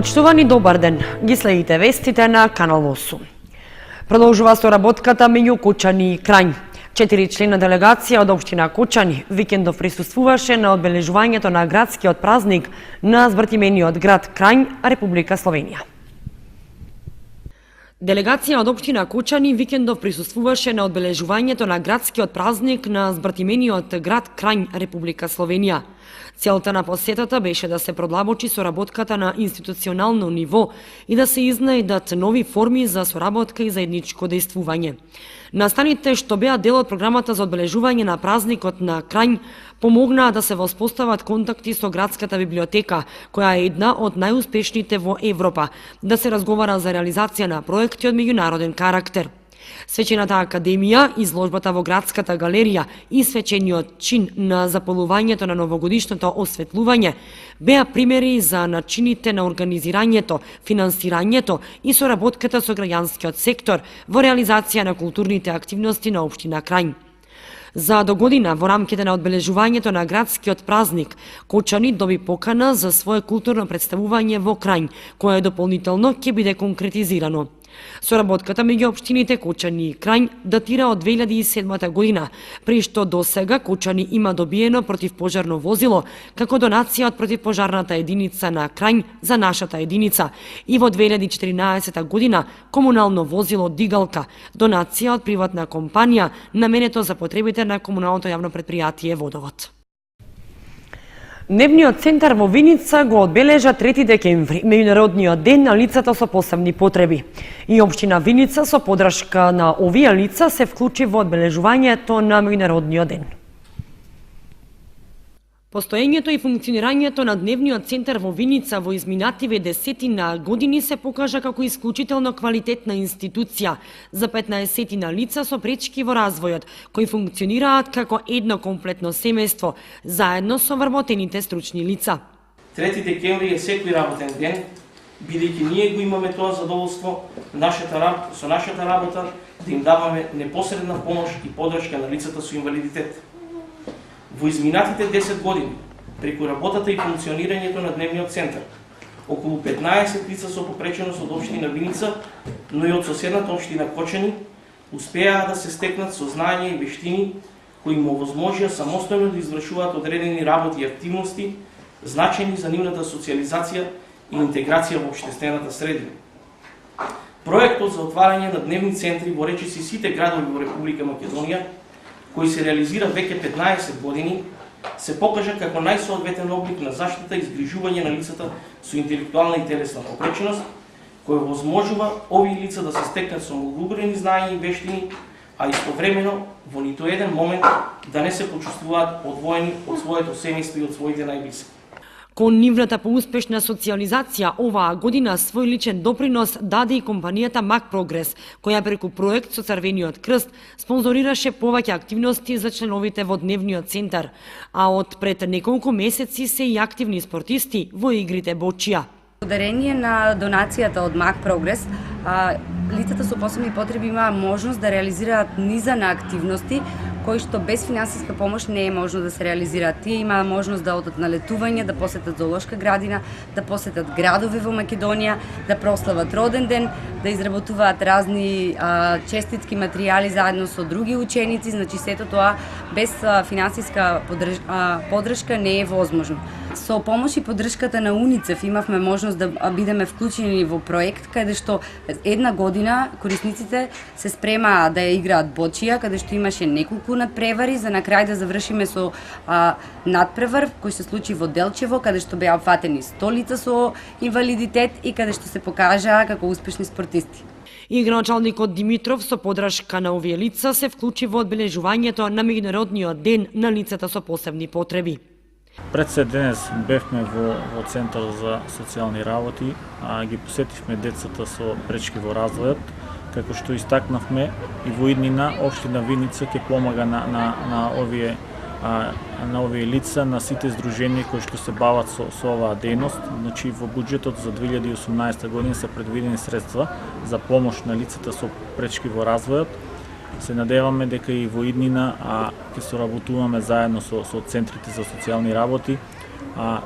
Почитувани, добар ден. Ги следите вестите на Канал 8. Продолжува соработката меѓу Кучани и Крањ. 4 члена делегација од општина Кучани викендов присуствуваше на одбележувањето на градскиот празник на збртимениот град Крањ, Република Словенија. Делегација од општина Кучани викендов присуствуваше на одбележувањето на градскиот празник на збртимениот град Крањ, Република Словенија. Целта на посетата беше да се продлабочи соработката на институционално ниво и да се изнајдат нови форми за соработка и заедничко дејствување. Настаните што беа дел од програмата за одбележување на празникот на Крањ помогнаа да се воспостават контакти со градската библиотека, која е една од најуспешните во Европа, да се разговара за реализација на проекти од меѓународен карактер. Свечената академија, изложбата во градската галерија и свечениот чин на заполувањето на новогодишното осветлување беа примери за начините на организирањето, финансирањето и соработката со граѓанскиот сектор во реализација на културните активности на општина Крањ. За догодина, во рамките на одбележувањето на градскиот празник, Кучани доби покана за свое културно представување во Крањ, кое дополнително ќе биде конкретизирано. Соработката меѓу општините Кучани и Крањ датира од 2007 година, при што досега Кучани има добиено противпожарно возило како донација од противпожарната единица на Крањ за нашата единица и во 2014 година комунално возило Дигалка, донација од приватна компанија наменето за потребите на комуналното јавно предпријатие Водовод. Дневниот центар во Виница го одбележа 3 декември, меѓународниот ден на лицата со посебни потреби. И општина Виница со подршка на овие лица се вклучи во одбележувањето на меѓународниот ден. Постоењето и функционирањето на Дневниот центар во Виница во изминативе десетина години се покажа како исклучително квалитетна институција за 15 лица со пречки во развојот, кои функционираат како едно комплетно семејство, заедно со вработените стручни лица. 3 декември е секој работен ден, бидејќи ние го имаме тоа задоволство со нашата работа да им даваме непосредна помош и подршка на лицата со инвалидитет. Во изминатите 10 години, преку работата и функционирањето на Дневниот центар, околу 15 лица со попреченост од општина Виница, но и од соседната општина Кочани, успеаа да се стекнат со знаење и вештини кои им овозможија самостојно да извршуваат одредени работи и активности, значени за нивната социјализација и интеграција во општествената средина. Проектот за отварање на дневни центри во речиси сите градови во Република Македонија, кој се реализира веќе 15 години, се покажа како најсоодветен облик на заштита и згрижување на лицата со интелектуална и телесна попреченост, кој возможува овие лица да се стекнат со многобројни знаења и вештини, а истовремено во ниту еден момент да не се почувствуваат одвоени од своето семејство и од своите најблиски. Кон нивната поуспешна социјализација оваа година свој личен допринос даде и компанијата Мак Прогрес, која преку проект со Црвениот крст спонзорираше повеќе активности за членовите во Дневниот центар, а од пред неколку месеци се и активни спортисти во игрите бочија. Благодарение на донацијата од Мак Прогрес, лицата со посебни потреби имаа можност да реализираат низа на активности кои што без финансиска помош не е можно да се реализираат. Тие имаа можност да одат на летување, да посетат зоолошка градина, да посетат градови во Македонија, да прослават роден ден, да изработуваат разни честитки материјали заедно со други ученици, значи сето тоа без финансиска поддршка не е возможно. Со помош и поддршката на УНИЦЕФ имавме можност да бидеме вклучени во проект каде што една година корисниците се спремаа да ја играат бочија, каде што имаше неколку надпревари, за на крај да завршиме со надпревар кој се случи во Делчево, каде што беа опфатени 100 лица со инвалидитет и каде што се покажаа како успешни спортисти. Игроначалникот Димитров со подршка на овие лица се вклучи во одбележувањето на меѓународниот ден на лицата со посебни потреби. Пред се денес бевме во Центар за социјални работи, ги посетивме децата со пречки во развојот, како што истакнавме и во иднина општина Виница ќе помага на овие лица, на сите здруженија кои што се бават со оваа дејност. Значи во буџетот за 2018 година се предвидени средства за помош на лицата со пречки во развојот. Се надеваме дека и во иднина ќе соработуваме заедно со центрите за социјални работи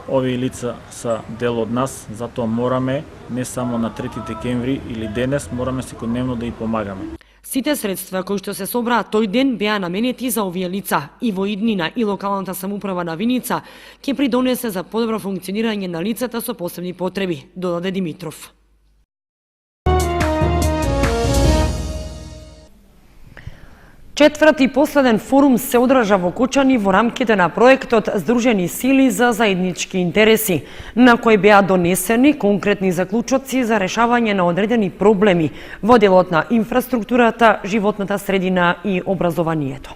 Овие лица се дел од нас, затоа мораме не само на 3 декември или денес, мораме секојдневно да им помагаме. Сите средства кои што се собраа тој ден беа наменети за овие лица и во иднина и локалната самоуправа на Виница ќе придонесе за подобро функционирање на лицата со посебни потреби, додаде Димитров. Четврти и последен форум се одржа во Кочани во рамките на проектот Здружени сили за заеднички интереси, на кој беа донесени конкретни заклучоци за решавање на одредени проблеми во делот на инфраструктурата, животната средина и образованието.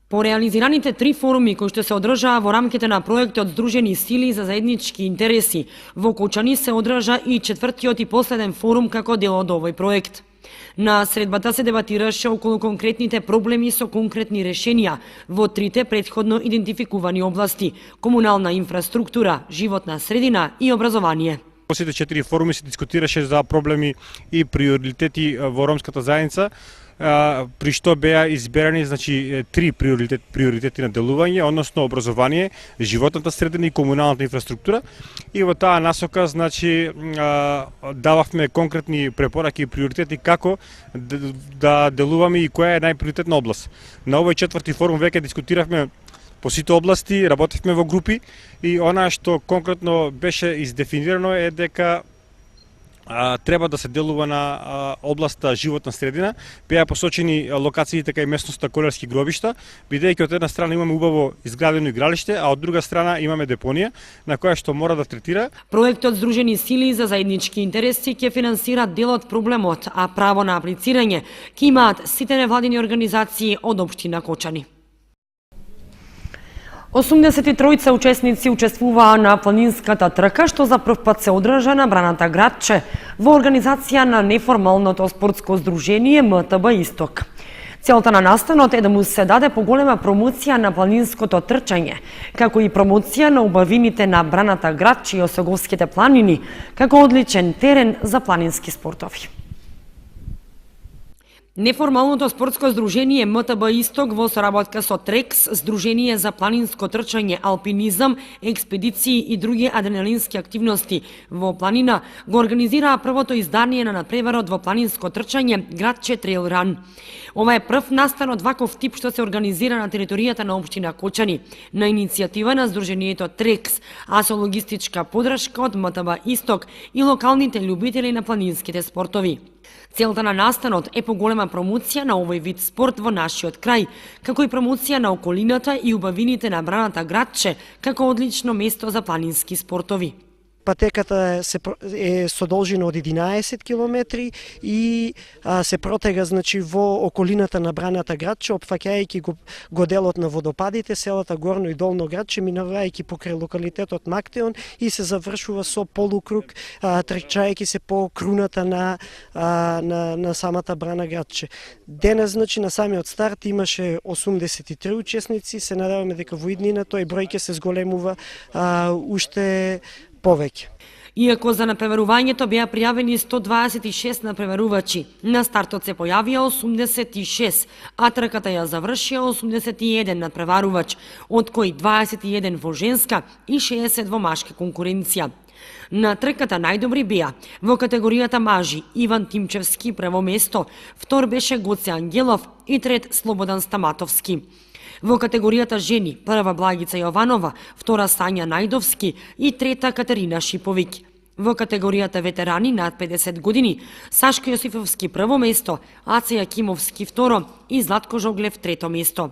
По реализираните 3 форуми кои што се одржаа во рамките на проектот Здружени сили за заеднички интереси, во Кочани се одржа и четвртиот и последен форум како дел од овој проект. На средбата се дебатираше околу конкретните проблеми со конкретни решенија во 3 претходно идентификувани области: комунална инфраструктура, животна средина и образование. Во сите 4 форуми се дискутираше за проблеми и приоритети во ромската заедница, при што беа изберани 3 приоритети на делување, односно образование, животната средина и комуналната инфраструктура. И во таа насока дававме конкретни препораки и приоритети како да делуваме и која е најприоритетна област. На овој четврти форум веќе дискутиравме по сите области, работевме во групи и она што конкретно беше издефинирано е дека треба да се делува на областа животна средина. Беа посочени локациите кај местноста Колерски гробишта, бидејќи од една страна имаме убаво изградено игралиште, а од друга страна имаме депонија на која што мора да третира. Проектот Здружени сили за заеднички интереси ќе финансира дел од проблемот, а право на аплицирање ќе имаат сите невладини организации од општина Кочани. 83 учесници учествуваа на планинската трка, што за прв пат се одржа на Браната Градче во организација на неформалното спортско здружение МТБ Исток. Целта на настанот е да му се даде поголема промоција на планинското трчање, како и промоција на убавините на Браната Градче и Осоговските планини, како одличен терен за планински спортови. Неформалното спортско здружение МТБ Исток во соработка со ТРЕКС, Здружение за планинско трчање, алпинизам, експедиции и други адреналински активности во планина, го организираа првото издание на надпреварот во планинско трчање Градче Трейл Ран. Ова е прв настан од ваков тип што се организира на територијата на општина Кочани, на иницијатива на Здруженијето ТРЕКС, а со логистичка подршка од МТБ Исток и локалните љубители на планинските спортови. Целта на настанот е поголема промоција на овој вид спорт во нашиот крај, како и промоција на околината и убавините на Браната Градче како одлично место за планински спортови. Патеката е со должина од 11 километри и се протега во околината на Браната Градче, опфаќајќи го делот на водопадите, селата Горно и Долно Градче, минавајќи покрај локалитетот Мактеон и се завршува со полукруг, трчајќи се по круната на самата Брана Градче. Денес, на самиот старт имаше 83 учесници, се надеваме дека во иднина тој број ќе се зголемува уште повеќе. Иако за напреварувањето беа пријавени 126 напреварувачи, на стартот се појавија 86, а трката ја завршија 81 надпреварувач, од кои 21 во женска и 60 во машка конкуренција. На трката најдобри беа во категоријата мажи Иван Тимчевски прво место, втор беше Гоце Ангелов и трет Слободан Стаматовски. Во категоријата жени, прва Благица Јованова, втора Сања Најдовски и трета Катерина Шиповиќ. Во категоријата ветерани над 50 години, Сашко Јосифовски прво место, Аца Јакимовски второ и Златко Жоглев трето место.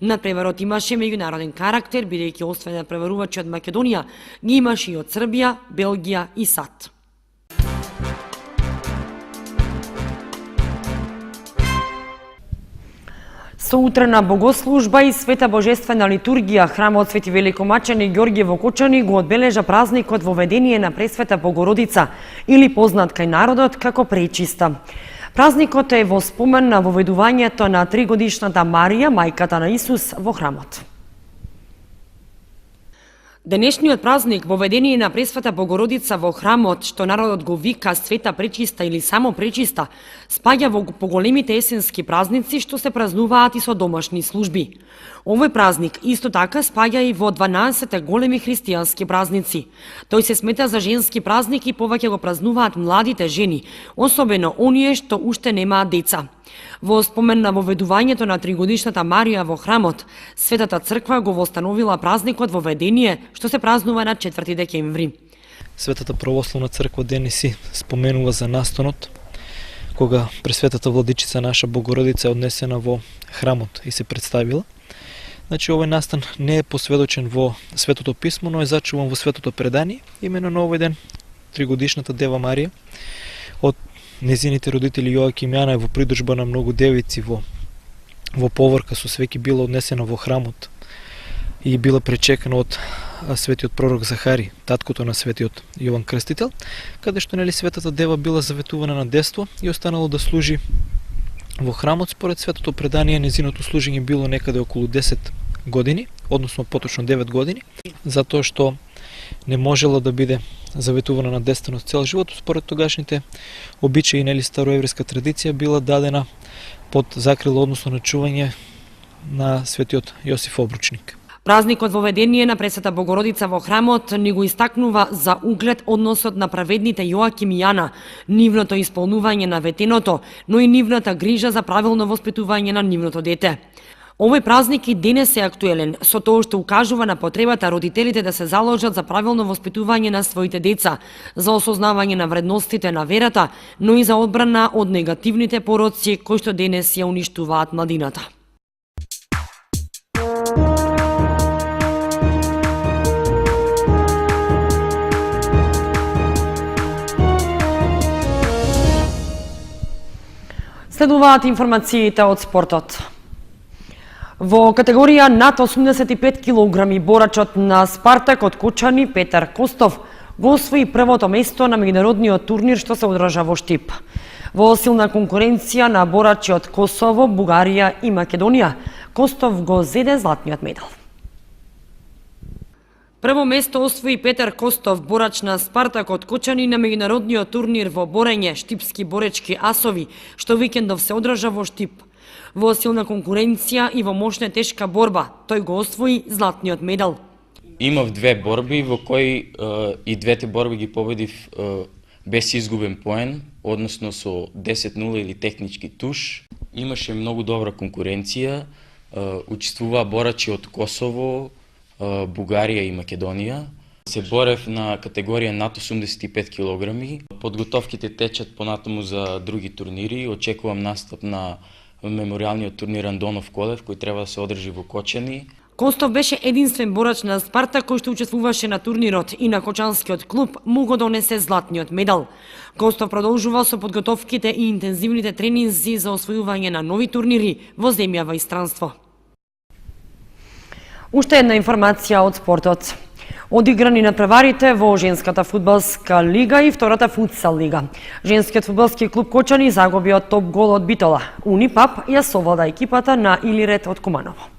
Надпреварот имаше меѓународен карактер, бидејќи освен надпреварувачи од Македонија, ги имаше и од Србија, Белгија и САД. Со утрена богослужба и света божествена литургија, храмот Свети Великомачени Ѓорѓе во Кочани го одбележа празникот Воведение на Пресвета Богородица, или познат кај народот како Пречиста. Празникот е во спомен на воведувањето на 3-годишната Марија, мајката на Исус, во храмот. Денешниот празник во ведение на Пресвета Богородица во храмот, што народот го вика Света Пречиста или само Пречиста, спаѓа во поголемите есенски празници што се празнуваат и со домашни служби. Овој празник исто така спаѓа и во 12 големи христијански празници. Тој се смета за женски празник и повеќе го празнуваат младите жени, особено оние што уште немаат деца. Во спомен на воведувањето на тригодишната Марија во храмот, Светата црква го востановила празникот во ведение што се празнува на 4 декември. Светата православна црква денеси споменува за настанот, кога Пресветата владичица наша Богородица е однесена во храмот и се представила. Значи, овој настан не е посведочен во Светото писмо, но е зачуван во Светото предание. Имено на овој ден, тригодишната Дева Марија, од незините родители Јоаким и Јана во придружба на многу девици во поврка со свеки била однесена во храмот и била пречекана од светиот пророк Захари, таткото на светиот Јован Крстител, каде што Светата Дева била заветувана на детство и останало да служи во храмот. Според Светото предание, незиното служење било некаде околу 10 години, односно поточно 9 години, затоа што не можела да биде заветувана на детствено цел живот. Според тогашните обичаи или староеврејска традиција била дадена под закрила, односно на чување на светиот Јосиф Обручник. Празникот во ведение на Пресвета Богородица во храмот ни го истакнува за углед односот на праведните Јоаким и Јана, нивното исполнување на ветеното, но и нивната грижа за правилно воспитување на нивното дете. Овој празник и денес е актуелен, со тоа што укажува на потребата родителите да се заложат за правилно воспитување на своите деца, за осознавање на вредностите на верата, но и за одбрана од негативните пороци кои што денес ја уништуваат младината. Следуваат информациите од спортот. Во категорија над 85 килограми борачот на Спартак од Кочани Петар Костов го освои првото место на меѓународниот турнир што се одржа во Штип. Во силна конкуренција на борачи од Косово, Бугарија и Македонија, Костов го зеде златниот медал. Прво место освои Петар Костов, борач на Спартак од Кочани на меѓународниот турнир во борење Штипски боречки асови, што викендов се одржа во Штип. Во силна конкуренција и во мощна тешка борба, тој го освои златниот медал. Имав две борби во кои и двете борби ги победив без изгубен поен, односно со 10-0 или технички туш. Имаше многу добра конкуренција, учествуваа борачи од Косово, Бугарија и Македонија. Се борев на категорија над 85 килограми. Подготовките течат понатаму за други турнири. Очекувам настап на меморијалниот турнир Андонов Колев, кој треба да се одржи во Кочани. Костов беше единствен борач на Спартак кој што учествуваше на турнирот и на кочанскиот клуб му го донесе златниот медал. Костов продолжува со подготовките и интензивните тренинзи за освојување на нови турнири во земја во странство. Уште една информација од спортот. Одиграни надпреварите во женската фудбалска лига и втората футсал лига. Женскиот фудбалски клуб Кочани загуби од топ гол од Битола. Унипап ја совлада екипата на Илирет од Куманово.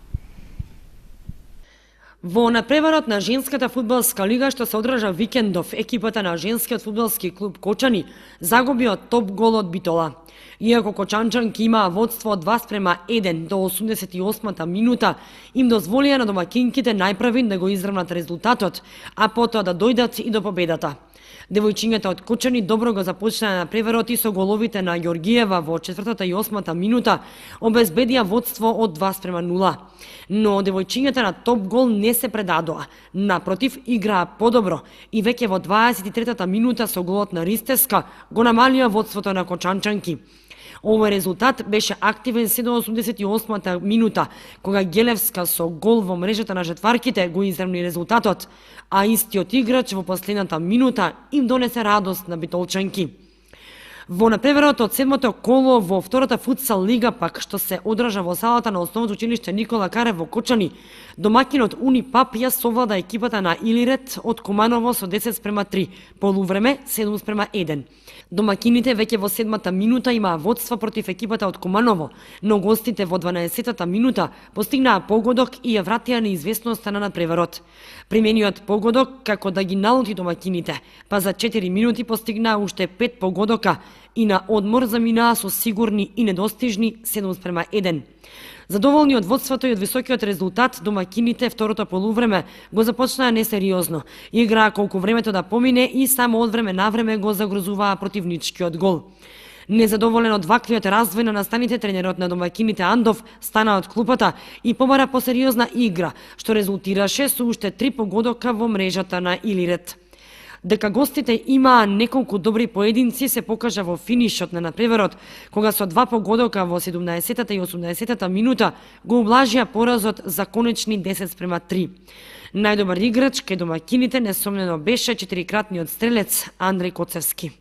Во надпреварот на женската фудбалска лига што се одржа викендов, екипата на женскиот фудбалски клуб Кочани загуби од топ гол од Битола. Иако кочанчанки имаа водство од 2:1 до 88-та минута, им дозволија на домакинките најпрви да го изравнат резултатот, а потоа да дојдат и до победата. Девојчињата од Кочани добро го започнаа на преверот и со головите на Ѓоргиева во 4-та и 8-та минута обезбедија водство од 2:0. Но девојчињата на топ гол не се предадоа. Напротив, играа подобро и веќе во 23-та минута со голот на Ристеска го намалија водството на кочанчанки. Овој резултат беше активен се до 88-та минута, кога Гелевска со гол во мрежата на жетварките го изравни резултатот, а истиот играч во последната минута им донесе радост на битолчанки. Во надпреварот од седмото коло во втората футсал лига пак што се одржа во салата на основното училиште Никола Карев во Кочани, домакинот Уни Пап ја совлада екипата на Илирет од Куманово со 10:3, полувреме 7:1. Домакините веќе во 7-та минута имаа водство против екипата од Куманово, но гостите во 12-та минута постигнаа погодок и ја вратија неизвестноста на надпреварот. Примениот погодок како да ги налути домакините, па за 4 минути постигнаа уште 5 погодока и на одмор заминаа со сигурни и недостижни 7:1. Задоволни од водството и од високиот резултат, домакините второто полувреме го започнаа несериозно. Играа колку времето да помине и само од време на време го загрозуваа противничкиот гол. Незадоволен од ваквиот развој на настаните, тренерот на домакините Андов стана од клупата и побара посериозна игра, што резултираше со уште 3 погодока во мрежата на Илирет. Дека гостите имаа неколку добри поединци се покажа во финишот на надпреварот, кога со 2 погодока во 17-та и 18-та минута го ублажија поразот за конечни 10:3. Најдобар играч кај домакините несомнено беше 4-кратниот стрелец Андреј Коцевски.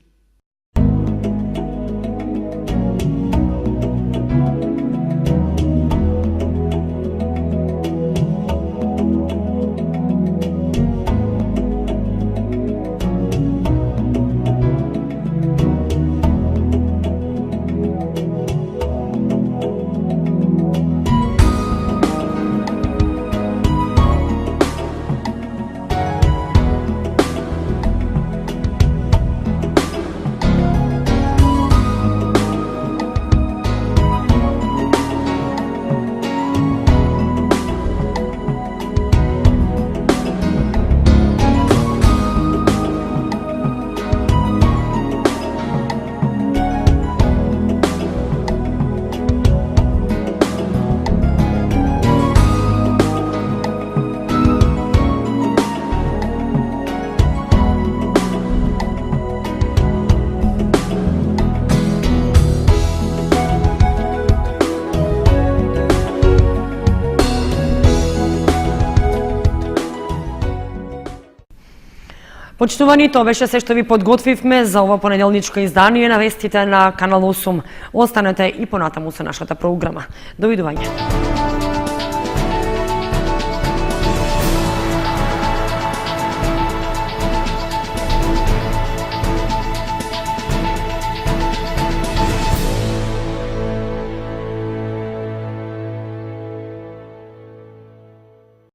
Почитувани, тоа беше се што ви подготвивме за ова понеделничко издание на вестите на Канал 8. Останете и понатаму со нашата програма. Довидување.